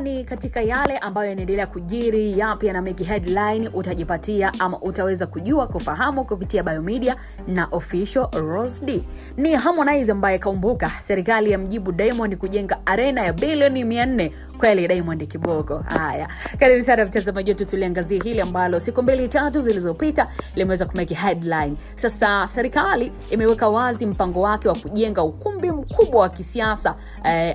Ni katika yale ambayo yanaendelea kujiri, yapi yana make headline, utajipatia ama utaweza kujua kufahamu kupitia Biomedia na Official Rose D. Ni Harmonize ambaye kaumbuka serikali ya mjibu Diamond kujenga arena ya bilioni 400. Kweli Diamond kiboko. Haya, karibu sana mtazamaji wetu, tuliangazia hili ambalo siku 2-3 zilizopita limeweza kumake headline. Sasa serikali imeweka wazi mpango wake wa kujenga ukumbi mkubwa wa kisiasa,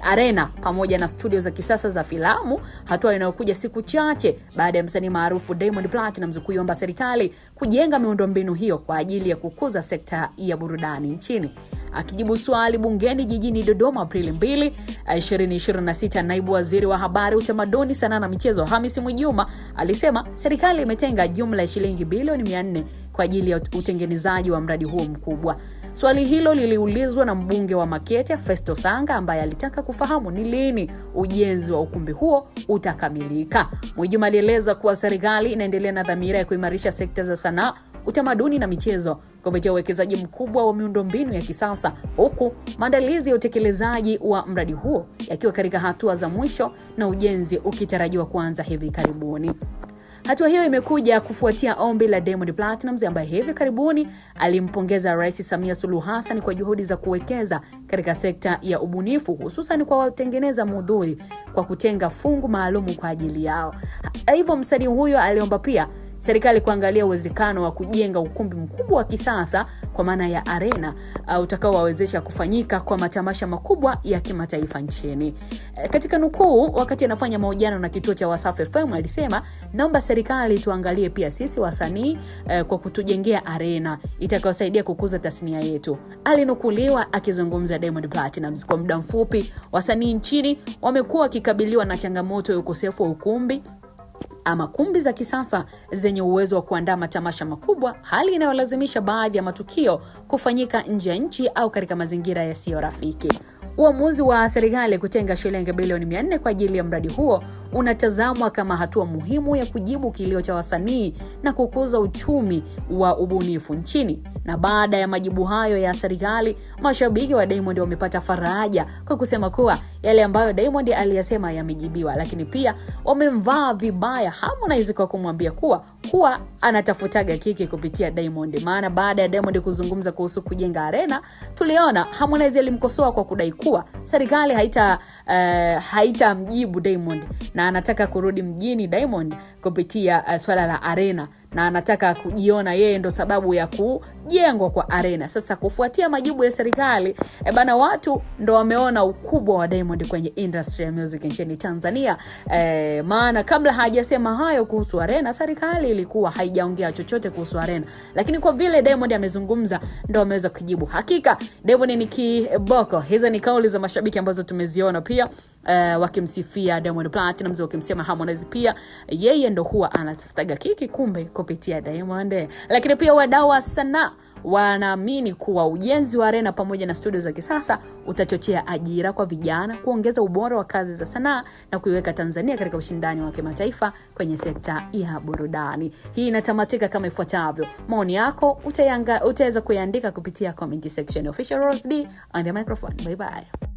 arena pamoja na studio za kisasa za filamu, hatua inayokuja siku chache baada ya msanii maarufu Diamond Platnumz kuiomba serikali kujenga miundombinu hiyo kwa ajili ya kukuza sekta ya burudani nchini. Akijibu swali bungeni jijini Dodoma Aprili 2, 2026, naibu waziri wa habari, utamaduni, sanaa na michezo Hamisi Mwinjuma alisema serikali imetenga jumla ya shilingi bilioni 400 kwa ajili ya utengenezaji wa mradi huo mkubwa. Swali hilo liliulizwa na mbunge wa Makete Festo Sanga ambaye alitaka kufahamu ni lini ujenzi wa ukumbi huo utakamilika. Mwinjuma alieleza kuwa serikali inaendelea na dhamira ya kuimarisha sekta za sanaa, utamaduni na michezo kupitia uwekezaji mkubwa wa miundombinu ya kisasa, huku maandalizi ya utekelezaji wa mradi huo yakiwa katika hatua za mwisho na ujenzi ukitarajiwa kuanza hivi karibuni. Hatua hiyo imekuja kufuatia ombi la Diamond Platnumz ambaye hivi karibuni alimpongeza Rais Samia Suluhu Hassan kwa juhudi za kuwekeza katika sekta ya ubunifu, hususan kwa watengeneza maudhui kwa kutenga fungu maalumu kwa ajili yao. Hivyo msanii huyo aliomba pia serikali kuangalia uwezekano wa kujenga ukumbi mkubwa wa kisasa kwa maana ya arena utakaowawezesha kufanyika kwa matamasha makubwa ya kimataifa nchini. Katika nukuu wakati anafanya mahojiano na kituo cha Wasafi FM alisema, naomba serikali tuangalie pia sisi wasanii kwa kutujengea arena itakayosaidia kukuza tasnia yetu. Alinukuliwa akizungumza Diamond Platnumz. Kwa muda mfupi wasanii nchini wamekuwa wakikabiliwa na changamoto ya ukosefu wa ukumbi ama kumbi za kisasa zenye uwezo wa kuandaa matamasha makubwa, hali inayolazimisha baadhi ya matukio kufanyika nje ya nchi au katika mazingira yasiyo rafiki. Uamuzi wa serikali kutenga shilingi bilioni 400 kwa ajili ya mradi huo unatazamwa kama hatua muhimu ya kujibu kilio cha wasanii na kukuza uchumi wa ubunifu nchini. Na baada ya majibu hayo ya serikali, mashabiki wa Diamond wamepata faraja kwa kusema kuwa yale ambayo Diamond aliyasema yamejibiwa, lakini pia wamemvaa vibaya Harmonize kwa kumwambia kuwa anatafutaga kiki kupitia Diamond. Maana baada ya Diamond kuzungumza kuhusu kujenga arena, tuliona Harmonize alimkosoa kwa kudai kuwa serikali haitamjibu Diamond na anataka kurudi mjini Diamond kupitia swala la arena, na anataka kujiona yeye ndo sababu ya kujengwa kwa arena. Sasa kufuatia majibu ya serikali, watu ndo wameona ukubwa wa Diamond kwenye industry ya music nchini Tanzania. Maana kabla hajasema hayo kuhusu arena, serikali ilikuwa haijaongea chochote kuhusu arena, lakini kwa vile Diamond amezungumza ndo ameweza kujibu. Hakika Diamond ni kiboko. Hizo ni kauli za mashabiki ambazo tumeziona pia wakimsifia Diamond Platnumz, wakimsema Harmonize pia yeye ndo huwa anatafutaga kiki kumbe kupitia Diamond. Lakini pia wadau wa sanaa wanaamini kuwa ujenzi wa arena pamoja na studio za kisasa utachochea ajira kwa vijana, kuongeza ubora wa kazi za sanaa na kuiweka Tanzania katika ushindani wa kimataifa kwenye sekta ya burudani. Hii inatamatika kama ifuatavyo. Maoni yako utaweza kuyaandika kupitia comment section. Official Rose D on the microphone. Bye bye.